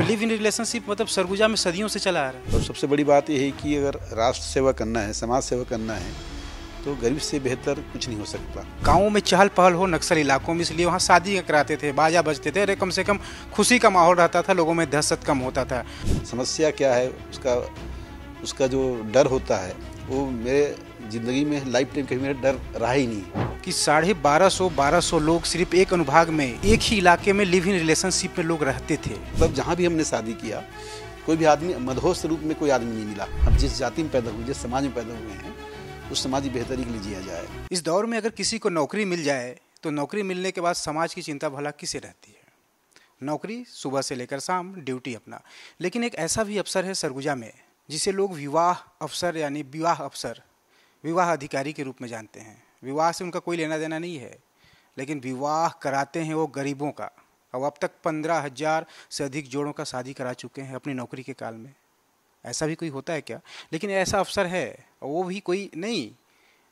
Live in relationship मतलब सरगुजा में सदियों से चला आ रहा है। और सबसे बड़ी बात यह है कि अगर राष्ट्र सेवा करना है, समाज सेवा करना है, तो गरीब से बेहतर कुछ नहीं हो सकता। गाँवों में चहल पहल हो नक्सल इलाकों में, इसलिए वहाँ शादी कराते थे, बाजा बजते थे, अरे कम से कम खुशी का माहौल रहता था, लोगों में दहशत कम होता था। समस्या क्या है, उसका जो डर होता है वो मेरे ज़िंदगी में लाइफ टाइम कभी मेरा डर रहा ही नहीं कि 1250 लोग सिर्फ एक अनुभाग में, एक ही इलाके में लिव इन रिलेशनशिप में लोग रहते थे। मतलब जहाँ भी हमने शादी किया, कोई भी आदमी मध्यस्थ रूप में कोई आदमी नहीं मिला। हम जिस जाति में पैदा हुए, जिस समाज में पैदा हुए हैं, उस समाज की बेहतरी के लिए जिया जाए। इस दौर में अगर किसी को नौकरी मिल जाए तो नौकरी मिलने के बाद समाज की चिंता भला किसे रहती है। नौकरी सुबह से लेकर शाम ड्यूटी अपना। लेकिन एक ऐसा भी अवसर है सरगुजा में जिसे लोग विवाह अवसर यानी विवाह अवसर, विवाह अधिकारी के रूप में जानते हैं। विवाह से उनका कोई लेना देना नहीं है, लेकिन विवाह कराते हैं वो गरीबों का। अब तक 15,000 से अधिक जोड़ों का शादी करा चुके हैं अपनी नौकरी के काल में। ऐसा भी कोई होता है क्या? लेकिन ऐसा अवसर है, वो भी कोई नहीं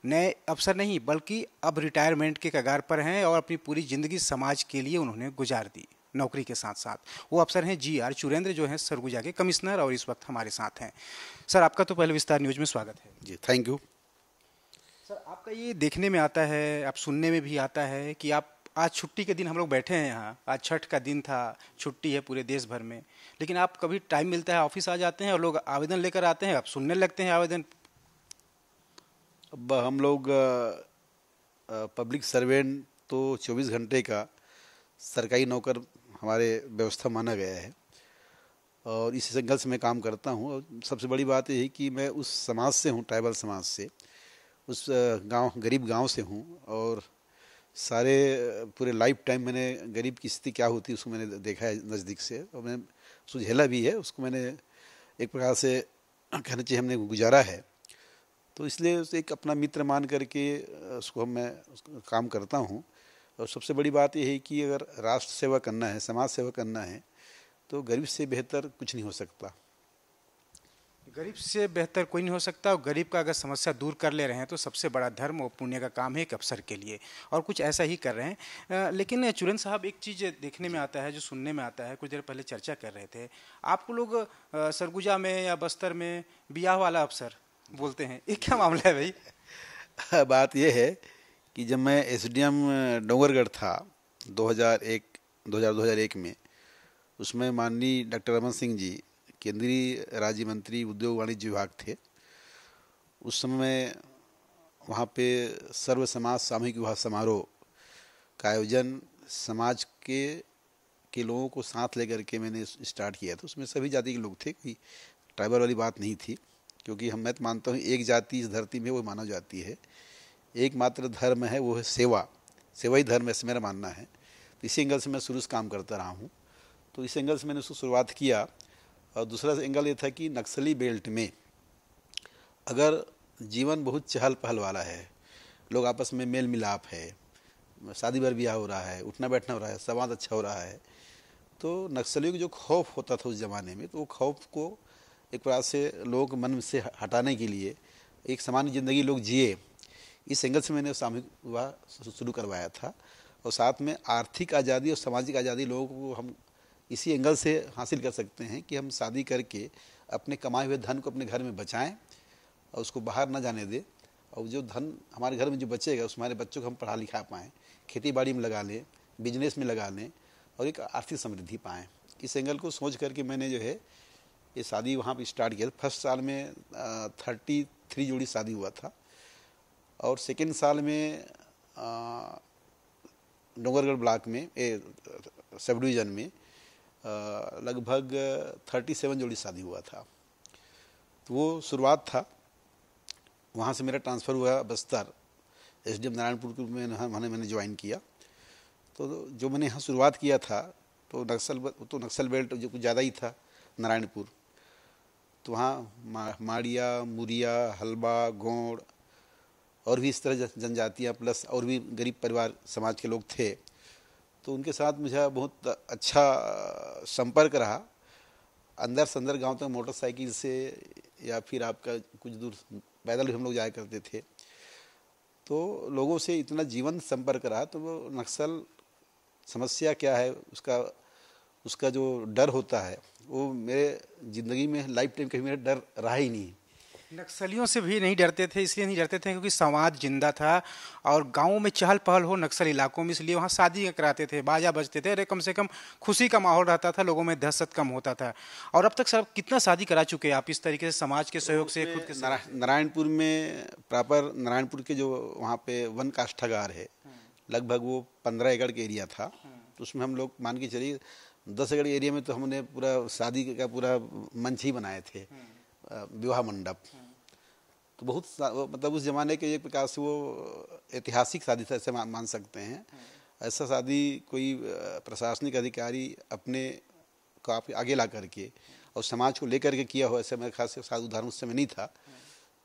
नए अवसर नहीं, बल्कि अब रिटायरमेंट के कगार पर हैं और अपनी पूरी ज़िंदगी समाज के लिए उन्होंने गुजार दी नौकरी के साथ साथ। वो अफसर हैं GR चुरेंद्र, जो हैं सरगुजा के कमिश्नर और इस वक्त हमारे साथ हैं। सर, आपका तो पहले विस्तार न्यूज़ में स्वागत है। जी, थैंक यू। सर, आपका ये देखने में आता है, आप सुनने में भी आता है कि आप आज छुट्टी के दिन हम लोग बैठे हैं यहाँ, आज छठ का दिन था, छुट्टी है पूरे देश भर में, लेकिन आप कभी टाइम मिलता है ऑफिस आ जाते हैं और लोग आवेदन लेकर आते हैं, आप सुनने लगते हैं आवेदन। अब हम लोग पब्लिक सर्वेंट तो 24 घंटे का सरकारी नौकर हमारे व्यवस्था माना गया है और इस एंगल से मैं काम करता हूँ। और सबसे बड़ी बात यह है कि मैं उस समाज से हूँ, ट्राइबल समाज से, उस गरीब गांव से हूँ और सारे पूरे लाइफ टाइम मैंने गरीब की स्थिति क्या होती है उसको मैंने देखा है नज़दीक से और मैंने उसको झेला भी है। उसको मैंने एक प्रकार से कहना चाहिए हमने गुजारा है, तो इसलिए उसे एक अपना मित्र मान करके मैं उसको काम करता हूँ। और सबसे बड़ी बात यह है कि अगर राष्ट्र सेवा करना है, समाज सेवा करना है, तो गरीब से बेहतर कुछ नहीं हो सकता। गरीब से बेहतर कोई नहीं हो सकता और गरीब का अगर समस्या दूर कर ले रहे हैं तो सबसे बड़ा धर्म और पुण्य का काम है एक अवसर के लिए, और कुछ ऐसा ही कर रहे हैं। लेकिन चुरेंद्र साहब, एक चीज़ देखने में आता है, जो सुनने में आता है, कुछ देर पहले चर्चा कर रहे थे, आपको लोग सरगुजा में या बस्तर में ब्याह वाला अवसर बोलते हैं, ये क्या मामला है भाई? बात यह है कि जब मैं SDM डोंगरगढ़ था 2001 में, उसमें माननीय डॉक्टर रमन सिंह जी केंद्रीय राज्य मंत्री उद्योग वाणिज्य विभाग थे। उस समय वहाँ पे सर्व समाज सामूहिक विवाह समारोह का आयोजन समाज के लोगों को साथ लेकर के मैंने स्टार्ट किया था। उसमें सभी जाति के लोग थे, कोई ट्राइबल वाली बात नहीं थी, क्योंकि मैं तो मानता हूँ एक जाति इस धरती में वो मानव जाति है, एकमात्र धर्म है वो है सेवा, सेवा ही धर्म, ऐसे मेरा मानना है। तो इसी एंगल से मैं शुरू से काम करता रहा हूँ, तो इस एंगल से मैंने उसको शुरुआत किया। और दूसरा एंगल ये था कि नक्सली बेल्ट में अगर जीवन बहुत चहल पहल वाला है, लोग आपस में मेल मिलाप है, शादी ब्याह हो रहा है, उठना बैठना हो रहा है, संवाद अच्छा हो रहा है, तो नक्सलियों का जो खौफ होता था उस ज़माने में, तो वो खौफ को एक प्रकार से लोगों के मन से हटाने के लिए एक सामान्य ज़िंदगी लोग जिए, इस एंगल से मैंने सामूहिक विवाह शुरू करवाया था। और साथ में आर्थिक आज़ादी और सामाजिक आज़ादी लोगों को हम इसी एंगल से हासिल कर सकते हैं कि हम शादी करके अपने कमाए हुए धन को अपने घर में बचाएं और उसको बाहर ना जाने दें, और जो धन हमारे घर में जो बचेगा उस हमारे बच्चों को हम पढ़ा लिखा पाएँ, खेती बाड़ी में लगा लें, बिजनेस में लगा लें और एक आर्थिक समृद्धि पाएँ। इस एंगल को सोच करके मैंने जो है ये शादी वहाँ पर स्टार्ट किया था। फर्स्ट साल में 33 जोड़ी शादी हुआ था और सेकेंड साल में डोंगरगढ़ ब्लॉक में सब डिवीज़न में लगभग 37 जोड़ी शादी हुआ था। तो वो शुरुआत था। वहाँ से मेरा ट्रांसफ़र हुआ बस्तर, SDM नारायणपुर में मैंने ज्वाइन किया। तो जो मैंने यहाँ शुरुआत किया था तो नक्सल बेल्ट जो कुछ ज़्यादा ही था नारायणपुर, तो वहाँ माड़िया, मुरिया, हलबा, गोंड और भी इस तरह जनजातियाँ प्लस और भी गरीब परिवार समाज के लोग थे, तो उनके साथ मुझे बहुत अच्छा संपर्क रहा। अंदर से अंदर गाँव तक मोटरसाइकिल से या फिर आपका कुछ दूर पैदल भी हम लोग जाया करते थे, तो लोगों से इतना जीवन संपर्क रहा। तो वो नक्सल समस्या क्या है, उसका जो डर होता है वो मेरे ज़िंदगी में लाइफ टाइम कभी मेरा डर रहा ही नहीं। नक्सलियों से भी नहीं डरते थे, इसलिए नहीं डरते थे क्योंकि समाज जिंदा था और गाँव में चहल पहल हो नक्सल इलाकों में, इसलिए वहाँ शादी कराते थे, बाजा बजते थे, अरे कम से कम खुशी का माहौल रहता था, लोगों में दहशत कम होता था। और अब तक सर कितना शादी करा चुके हैं आप इस तरीके से समाज के सहयोग से, खुद के नारायणपुर में प्रॉपर नारायणपुर के जो वहाँ पे वन काष्ठागार है, लगभग वो 15 एकड़ का एरिया था। तो उसमें हम लोग मान के चलिए 10 एकड़ एरिया में तो हमने पूरा शादी का पूरा मंच ही बनाए थे, विवाह मंडप। तो बहुत मतलब उस जमाने के एक प्रकार से वो ऐतिहासिक शादी था, ऐसे मान सकते हैं। ऐसा शादी कोई प्रशासनिक अधिकारी अपने को आप आगे ला करके और समाज को लेकर के किया हो, ऐसे मेरे ख्याल से शायद उदाहरण उस समय नहीं था।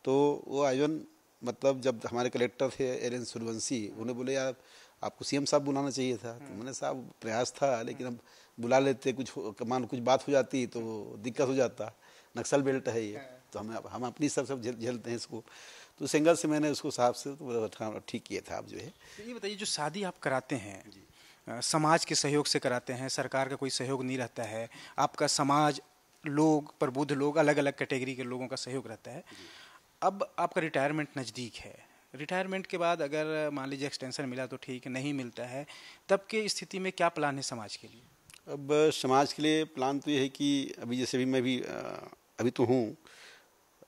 तो वो आयोजन मतलब जब हमारे कलेक्टर थे एल.एन. सूर्यवंशी, उन्हें बोले यार आपको सीएम साहब बुलाना चाहिए था। तो मैंने साहब प्रयास था, लेकिन अब बुला लेते, कुछ बात हो जाती तो दिक्कत हो जाता, नक्सल बेल्ट है ये, तो हम अपनी सब झेलते हैं इसको। तो उस एंगल से मैंने उसको साहब से तो ठीक किया था। अब जो है तो ये बताइए, जो शादी आप कराते हैं समाज के सहयोग से कराते हैं, सरकार का कोई सहयोग नहीं रहता है, आपका समाज, लोग, प्रबुद्ध लोग, अलग अलग कैटेगरी के लोगों का सहयोग रहता है। अब आपका रिटायरमेंट नज़दीक है, रिटायरमेंट के बाद अगर मान लीजिए एक्सटेंशन मिला तो ठीक, नहीं मिलता है, तब के स्थिति में क्या प्लान है समाज के लिए? अब समाज के लिए प्लान तो ये है कि अभी जैसे भी मैं भी अभी तो हूँ,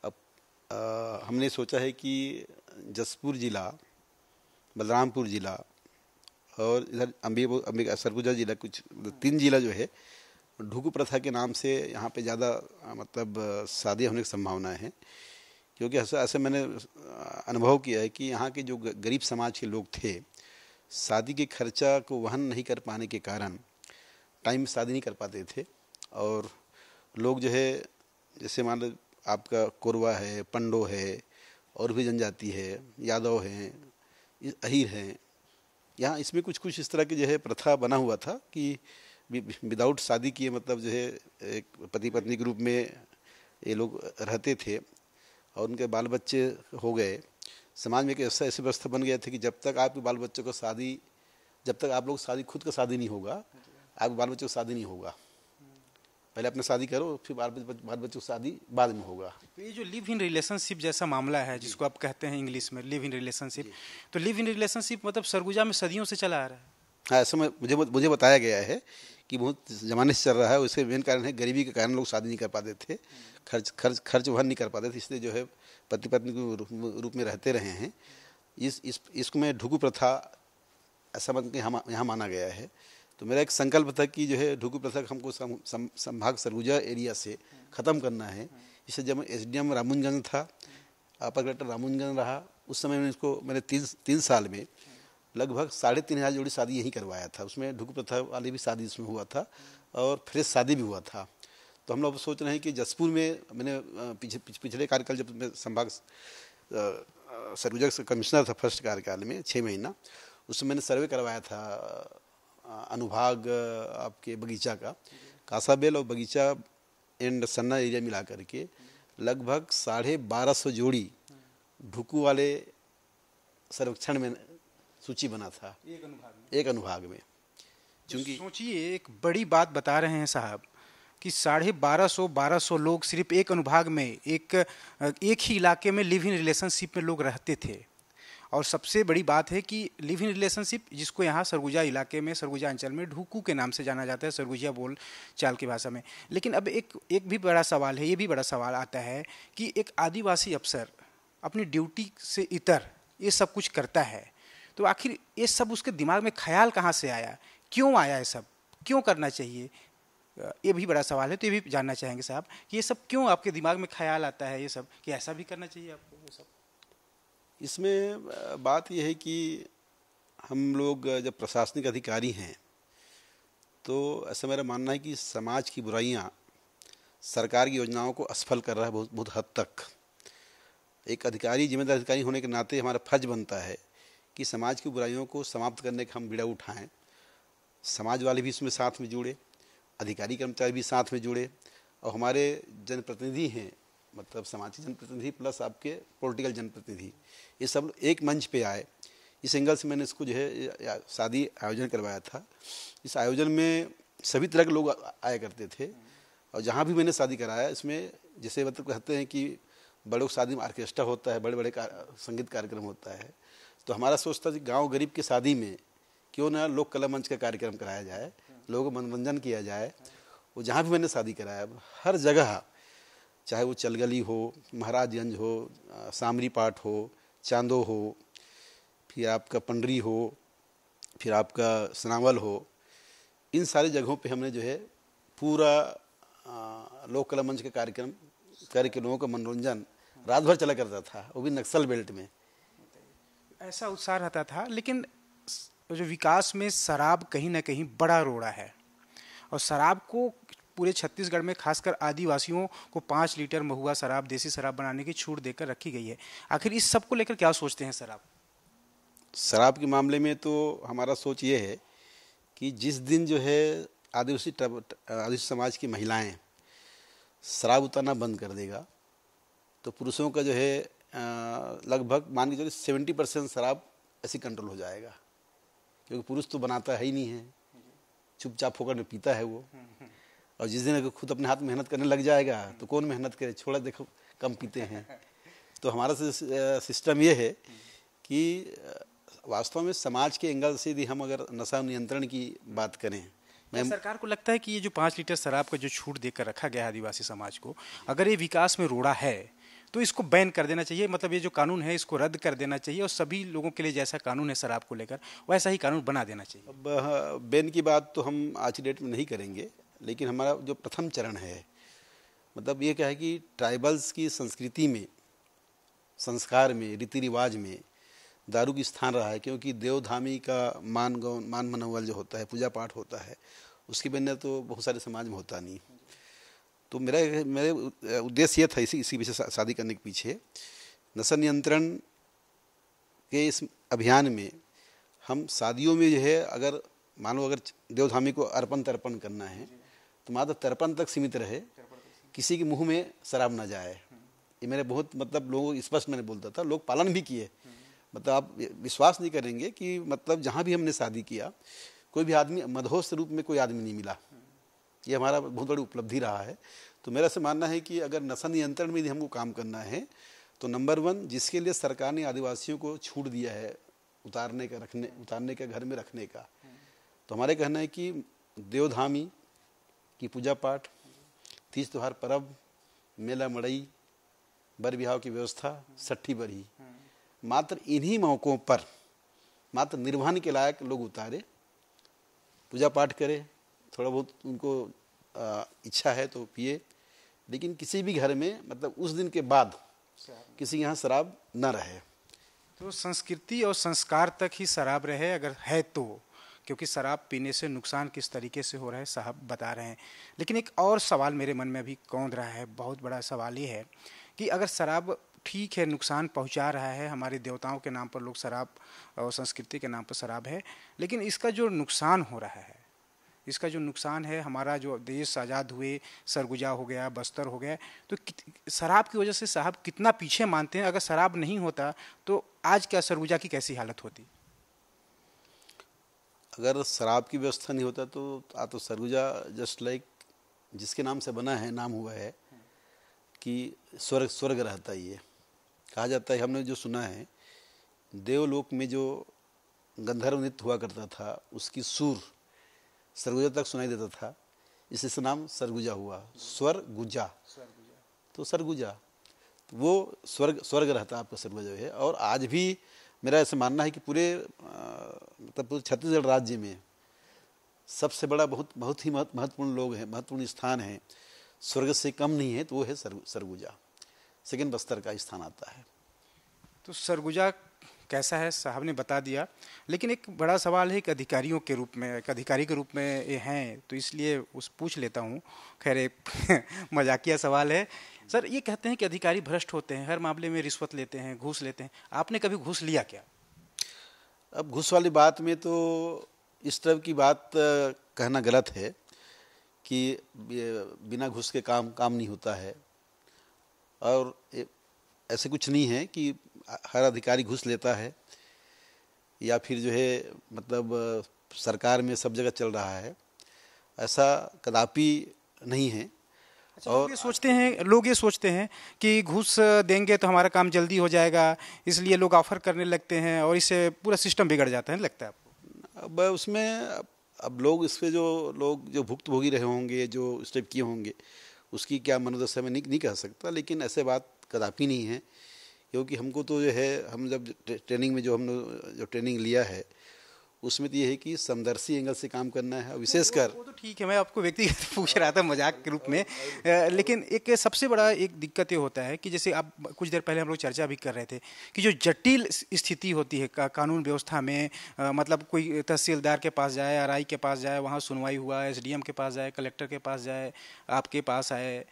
अब हमने सोचा है कि जसपुर ज़िला, बलरामपुर ज़िला और इधर सरगुजा ज़िला, कुछ 3 ज़िला जो है ढुकू प्रथा के नाम से यहाँ पे ज़्यादा मतलब शादी होने की संभावना है। क्योंकि ऐसे मैंने अनुभव किया है कि यहाँ के जो गरीब समाज के लोग थे, शादी के खर्चा को वहन नहीं कर पाने के कारण टाइम में शादी नहीं कर पाते थे। और लोग जो है, जैसे मान लो आपका कोरवा है, पंडो है, और भी जनजाति है, यादव हैं, अहीर हैं, यहाँ इसमें कुछ इस तरह की जो है प्रथा बना हुआ था कि विदाउट शादी किए मतलब जो है एक पति पत्नी के रूप में ये लोग रहते थे और उनके बाल बच्चे हो गए। समाज में एक ऐसी व्यवस्था बन गया था कि जब तक आपके बाल बच्चों को शादी, जब तक आप लोग शादी खुद का शादी नहीं होगा, आपके बाल बच्चों को शादी नहीं होगा। पहले अपने शादी करो, फिर बाल बच्चों को शादी बाद में होगा। तो ये जो लिव इन रिलेशनशिप जैसा मामला है, जिसको आप कहते हैं इंग्लिश में लिव इन रिलेशनशिप, तो लिव इन रिलेशनशिप मतलब सरगुजा में सदियों से चला आ रहा है। हाँ, ऐसा मुझे बताया गया है कि बहुत ज़माने से चल रहा है। उसके मेन कारण है गरीबी के कारण लोग शादी नहीं कर पाते थे, खर्च वहन नहीं कर पाते थे, इसलिए जो है पति पत्नी के रूप में रहते रहे हैं। इसको में ढुकू प्रथा ऐसा बन के यहाँ माना गया है। तो मेरा एक संकल्प था कि जो है ढुकू प्रथा हमको संभाग सरगुजा एरिया से ख़त्म करना है। इससे जब SDM रामूंजगंज था, अपर कलेक्टर रामूंजगंज रहा, उस समय मैंने 3 साल में लगभग 3,500 जोड़ी शादी यहीं करवाया था। उसमें ढुकू प्रथा वाली भी शादी इसमें हुआ था और फ्रेश शादी भी हुआ था। तो हम लोग सोच रहे हैं कि जसपुर में मैंने पिछले कार्यकाल जब मैं संभाग सरगुजा का कमिश्नर था फर्स्ट कार्यकाल में 6 महीना, उसमें मैंने सर्वे करवाया था अनुभाग आपके बगीचा का, कासाबेल और बगीचा एंड सन्ना एरिया मिला करके लगभग 1250 जोड़ी ढुकू वाले सर्वेक्षण में सूची बना था एक अनुभाग में। क्योंकि सोचिए, एक बड़ी बात बता रहे हैं साहब कि 1250 लोग सिर्फ एक अनुभाग में, एक ही इलाके में लिव इन रिलेशनशिप में लोग रहते थे। और सबसे बड़ी बात है कि लिव इन रिलेशनशिप, जिसको यहाँ सरगुजा इलाके में, सरगुजा अंचल में ढुकू के नाम से जाना जाता है, सरगुजिया बोल चाल की भाषा में। लेकिन अब एक भी बड़ा सवाल है, ये भी बड़ा सवाल आता है कि एक आदिवासी अफसर अपनी ड्यूटी से इतर ये सब कुछ करता है, तो आखिर ये सब उसके दिमाग में ख्याल कहाँ से आया, क्यों आया, ये सब क्यों करना चाहिए, ये भी बड़ा सवाल है। तो ये भी जानना चाहेंगे साहब कि ये सब क्यों आपके दिमाग में ख्याल आता है, ये सब कि ऐसा भी करना चाहिए आपको वो सब। इसमें बात यह है कि हम लोग जब प्रशासनिक अधिकारी हैं तो ऐसा मेरा मानना है कि समाज की बुराइयां सरकार की योजनाओं को असफल कर रहा है बहुत हद तक। एक अधिकारी, जिम्मेदार अधिकारी होने के नाते हमारा फर्ज बनता है कि समाज की बुराइयों को समाप्त करने का हम बीड़ा उठाएं। समाज वाले भी इसमें साथ में जुड़े, अधिकारी कर्मचारी भी साथ में जुड़े, और हमारे जनप्रतिनिधि हैं, मतलब समाज के जनप्रतिनिधि प्लस आपके पॉलिटिकल जनप्रतिनिधि, ये सब एक मंच पे आए। इस एंगल से मैंने इसको जो है शादी आयोजन करवाया था। इस आयोजन में सभी तरह के लोग आया करते थे, और जहाँ भी मैंने शादी कराया इसमें जैसे मतलब कहते हैं कि बड़ों की शादी में ऑर्केस्ट्रा होता है, बड़े बड़े संगीत कार्यक्रम होता है, तो हमारा सोच था कि गाँव गरीब की शादी में क्यों ना लोक कला मंच का कार्यक्रम कराया जाए, लोगों को मनोरंजन किया जाए। वो जहाँ भी मैंने शादी कराया हर जगह, चाहे वो चलगली हो, महाराजगंज हो, सामरी पाठ हो, चांदो हो, फिर आपका पंडरी हो, फिर आपका सनावल हो, इन सारी जगहों पे हमने जो है पूरा लोक कला मंच का कार्यक्रम करके लोगों का मनोरंजन रात भर चला करता था, वो भी नक्सल बेल्ट में। ऐसा उत्साह रहता था। लेकिन जो विकास में शराब कहीं ना कहीं बड़ा रोड़ा है, और शराब को पूरे छत्तीसगढ़ में खासकर आदिवासियों को 5 लीटर महुआ शराब, देसी शराब बनाने की छूट देकर रखी गई है। आखिर इस सब को लेकर क्या सोचते हैं शराब के मामले में तो हमारा सोच ये है कि जिस दिन जो है आदिवासी समाज की महिलाएं शराब उतारना बंद कर देगा तो पुरुषों का जो है लगभग मान के चलिए 70% शराब ऐसी कंट्रोल हो जाएगा, क्योंकि पुरुष तो बनाता है ही नहीं है, चुपचाप होकर पीता है वो। और जिस दिन अगर खुद अपने हाथ मेहनत करने लग जाएगा तो कौन मेहनत करे, छोड़ा देखो कम पीते हैं। तो हमारा सिस्टम ये है कि वास्तव में समाज के एंगल से यदि हम अगर नशा नियंत्रण की बात करें, क्या सरकार को लगता है कि ये जो 5 लीटर शराब का जो छूट देकर रखा गया है आदिवासी समाज को, अगर ये विकास में रोड़ा है तो इसको बैन कर देना चाहिए, मतलब ये जो कानून है इसको रद्द कर देना चाहिए, और सभी लोगों के लिए जैसा कानून है शराब को लेकर वैसा ही कानून बना देना चाहिए? अब बैन की बात तो हम आज की डेट में नहीं करेंगे, लेकिन हमारा जो प्रथम चरण है, मतलब ये क्या है कि ट्राइबल्स की संस्कृति में, संस्कार में, रीति रिवाज में दारू की स्थान रहा है, क्योंकि देवधामी का मान मनोबल जो होता है, पूजा पाठ होता है, उसके बिना तो बहुत सारे समाज में होता नहीं। तो मेरे उद्देश्य ये था इसी विषय शादी करने के पीछे, नशा नियंत्रण के इस अभियान में हम शादियों में जो है अगर मान लो अगर देवधामी को अर्पण तर्पण करना है तो मात्र तर्पण तक सीमित रहे, किसी के मुंह में शराब ना जाए। ये मेरे बहुत मतलब लोगों को स्पष्ट मैंने बोलता था, लोग पालन भी किए। मतलब आप विश्वास नहीं करेंगे कि मतलब जहाँ भी हमने शादी किया कोई भी आदमी मदहोश रूप में कोई आदमी नहीं मिला। ये हमारा बहुत बड़ी उपलब्धि रहा है। तो मेरा से मानना है कि अगर नशा नियंत्रण में यदि हमको काम करना है तो नंबर 1 जिसके लिए सरकार ने आदिवासियों को छूट दिया है उतारने का घर में रखने का, तो हमारे कहना है कि देवधामी की पूजा पाठ, तीज त्योहार पर्व, मेला मड़ई, बर विवाह की व्यवस्था, सट्ठी बरही, मात्र इन्हीं मौक़ों पर मात्र निर्वहन के लायक लोग उतारे, पूजा पाठ करे, थोड़ा बहुत उनको इच्छा है तो पिए, लेकिन किसी भी घर में मतलब उस दिन के बाद किसी के यहाँ शराब न रहे। तो संस्कृति और संस्कार तक ही शराब रहे अगर है तो, क्योंकि शराब पीने से नुकसान किस तरीके से हो रहा है साहब बता रहे हैं। लेकिन एक और सवाल मेरे मन में अभी कौंध रहा है, बहुत बड़ा सवाल ये है कि अगर शराब ठीक है नुकसान पहुंचा रहा है, हमारे देवताओं के नाम पर लोग शराब और संस्कृति के नाम पर शराब है, लेकिन इसका जो नुकसान हो रहा है, इसका जो नुकसान है, हमारा जो देश आज़ाद हुए, सरगुजा हो गया, बस्तर हो गया, तो शराब की वजह से साहब कितना पीछे मानते हैं। अगर शराब नहीं होता तो आज क्या सरगुजा की कैसी हालत होती? अगर शराब की व्यवस्था नहीं होता तो सरगुजा जस्ट लाइक जिसके नाम से बना है, नाम हुआ है कि स्वर्ग रहता ही है। कहा जाता है, हमने जो सुना है, देवलोक में जो गंधर्व नृत्य हुआ करता था उसकी सुर सरगुजा तक सुनाई देता था, इससे नाम सरगुजा हुआ। स्वरगुजा तो सरगुजा, तो वो स्वर्ग रहता है आपका सरगुजा है। और आज भी मेरा ऐसा मानना है कि पूरे छत्तीसगढ़ राज्य में सबसे बड़ा बहुत ही महत्वपूर्ण लोग हैं, महत्वपूर्ण स्थान है, स्वर्ग से कम नहीं है, तो वो है सरगुजा। सेकंड बस्तर का स्थान आता है। तो सरगुजा कैसा है साहब ने बता दिया, लेकिन एक बड़ा सवाल है कि अधिकारियों के रूप में, एक अधिकारी के रूप में ये हैं, तो इसलिए पूछ लेता हूँ। खैर एक मजाकिया सवाल है सर, ये कहते हैं कि अधिकारी भ्रष्ट होते हैं, हर मामले में रिश्वत लेते हैं, घूस लेते हैं। आपने कभी घूस लिया क्या? अब घूस वाली बात में तो इस तरह की बात कहना गलत है कि बिना घूस के काम नहीं होता है, और ऐसे कुछ नहीं है कि हर अधिकारी घूस लेता है या फिर जो है मतलब सरकार में सब जगह चल रहा है, ऐसा कदापि नहीं है। अच्छा, लोग ये सोचते हैं कि घूस देंगे तो हमारा काम जल्दी हो जाएगा, इसलिए लोग ऑफर करने लगते हैं और इससे पूरा सिस्टम बिगड़ जाता है, लगता है आपको? अब उसमें अब लोग इस पे जो लोग जो भुक्तभोगी रहे होंगे, जो स्टेप किए होंगे, उसकी क्या मनोदशा में नहीं कह सकता, लेकिन ऐसे बात कदापि नहीं है। क्योंकि हमको तो जो है, हम जब ट्रेनिंग में जो ट्रेनिंग लिया है उसमें तो ये है कि समदर्शी एंगल से काम करना है, और विशेषकर वो तो ठीक है, मैं आपको व्यक्तिगत पूछ रहा था मजाक के रूप में। लेकिन एक सबसे बड़ा एक दिक्कत ये होता है कि जैसे आप कुछ देर पहले हम लोग चर्चा भी कर रहे थे कि जो जटिल स्थिति होती है कानून व्यवस्था में, मतलब कोई तहसीलदार के पास जाए, आरआई के पास जाए, वहाँ सुनवाई हुआ, एसडीएम के पास जाए, कलेक्टर के पास जाए, आपके पास आए,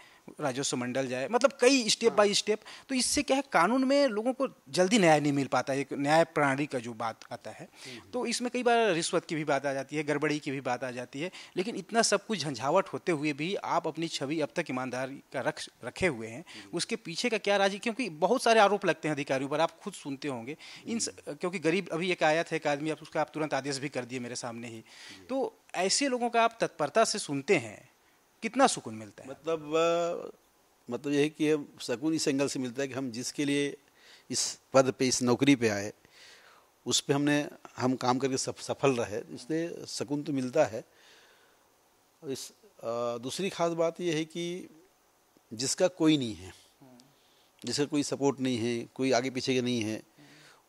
राजस्व मंडल जाए, मतलब कई स्टेप बाय स्टेप। तो इससे क्या है, कानून में लोगों को जल्दी न्याय नहीं मिल पाता, एक न्याय प्रणाली का जो बात आता है, तो इसमें कई बार रिश्वत की भी बात आ जाती है, गड़बड़ी की भी बात आ जाती है। लेकिन इतना सब कुछ झंझावट होते हुए भी आप अपनी छवि अब तक ईमानदारी का रखे हुए हैं, उसके पीछे का क्या राज है? क्योंकि बहुत सारे आरोप लगते हैं अधिकारियों पर, आप खुद सुनते होंगे क्योंकि गरीब अभी एक आया था एक आदमी, उसका आप तुरंत आदेश भी कर दिए मेरे सामने ही। तो ऐसे लोगों का आप तत्परता से सुनते हैं, कितना सुकून मिलता है? मतलब यह है कि हम सुकून इस एंगल से मिलता है कि हम जिसके लिए इस पद पे, इस नौकरी पे आए, उस पे हम काम करके सफल रहे, इसलिए सुकून तो मिलता है। दूसरी खास बात यह है कि जिसका कोई नहीं है, जिसका कोई सपोर्ट नहीं है, कोई आगे पीछे के नहीं है,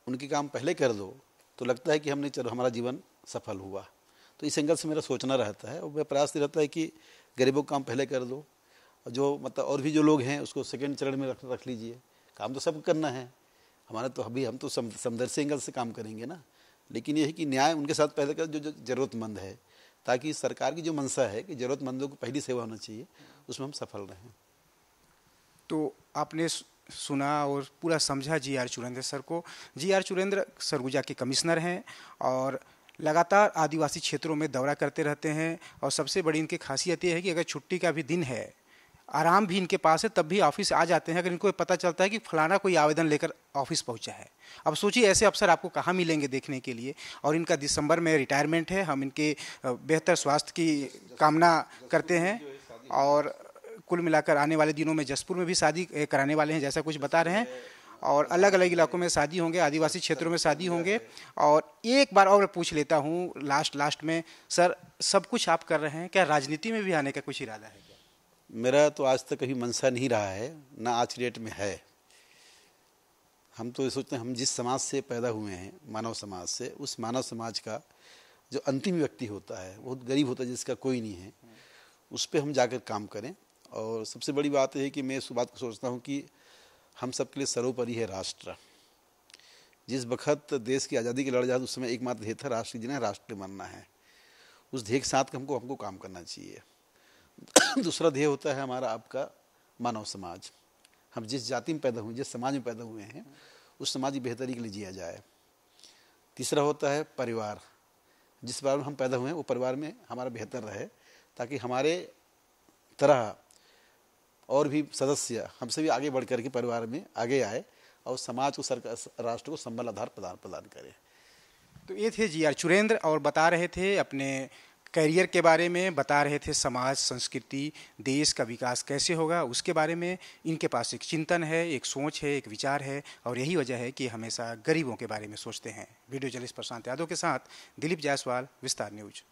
उनके काम पहले कर दो तो लगता है कि हमने, चलो हमारा जीवन सफल हुआ। तो इस एंगल से मेरा सोचना रहता है, और मेरा प्रयास रहता है कि गरीबों का काम पहले कर दो, जो मतलब और भी जो लोग हैं उसको सेकंड चरण में रख लीजिए। काम तो सब करना है हमारा, तो अभी हम तो समदर्शी एंगल से काम करेंगे ना, लेकिन ये है कि न्याय उनके साथ पहले कर जो ज़रूरतमंद है, ताकि सरकार की जो मंशा है कि ज़रूरतमंदों को पहली सेवा होना चाहिए, उसमें हम सफल रहें। तो आपने सुना और पूरा समझा जी.आर. चुरेंद्र सर को। जी.आर. चुरेंद्र सरगुजा के कमिश्नर हैं और लगातार आदिवासी क्षेत्रों में दौरा करते रहते हैं, और सबसे बड़ी इनकी खासियत ये है कि अगर छुट्टी का भी दिन है, आराम भी इनके पास है, तब भी ऑफिस आ जाते हैं अगर इनको पता चलता है कि फलाना कोई आवेदन लेकर ऑफिस पहुंचा है। अब सोचिए ऐसे अफसर आपको कहाँ मिलेंगे देखने के लिए। और इनका दिसंबर में रिटायरमेंट है, हम इनके बेहतर स्वास्थ्य की कामना करते हैं, और कुल मिलाकर आने वाले दिनों में जसपुर में भी शादी कराने वाले हैं जैसा कुछ बता रहे हैं, और अलग अलग इलाकों में शादी होंगे, आदिवासी क्षेत्रों में शादी होंगे। और एक बार और पूछ लेता हूँ लास्ट में, सर सब कुछ आप कर रहे हैं, क्या राजनीति में भी आने का कुछ इरादा है? मेरा तो आज तक कभी मंशा नहीं रहा है, ना आज की डेट में है। हम तो ये सोचते हैं, हम जिस समाज से पैदा हुए हैं, मानव समाज से, उस मानव समाज का जो अंतिम व्यक्ति होता है, बहुत गरीब होता है, जिसका कोई नहीं है, उस पर हम जाकर काम करें। और सबसे बड़ी बात है कि मैं इस बात को सोचता हूँ कि हम सबके लिए सर्वोपरि है राष्ट्र। जिस वक्त देश की आज़ादी की लड़ जाए, उस समय एकमात्र ध्येय था राष्ट्र जीना है, राष्ट्र मरना है। उस ध्येय के साथ हमको काम करना चाहिए। दूसरा ध्येय होता है हमारा आपका मानव समाज। हम जिस जाति में पैदा हुए, जिस समाज में पैदा हुए हैं, उस समाज की बेहतरी के लिए जिया जाए। तीसरा होता है परिवार। जिस परिवार में हम पैदा हुए हैं, वो परिवार में हमारा बेहतर रहे, ताकि हमारे तरह और भी सदस्य हमसे भी आगे बढ़ करके परिवार में आगे आए और समाज को, सरकार, राष्ट्र को संबल आधार प्रदान करे। तो ये थे जी.आर. चुरेंद्र, और बता रहे थे अपने करियर के बारे में, बता रहे थे समाज, संस्कृति, देश का विकास कैसे होगा उसके बारे में। इनके पास एक चिंतन है, एक सोच है, एक विचार है, और यही वजह है कि हमेशा गरीबों के बारे में सोचते हैं। वीडियो जर्नलिस्ट प्रशांत यादव के साथ दिलीप जायसवाल, विस्तार न्यूज।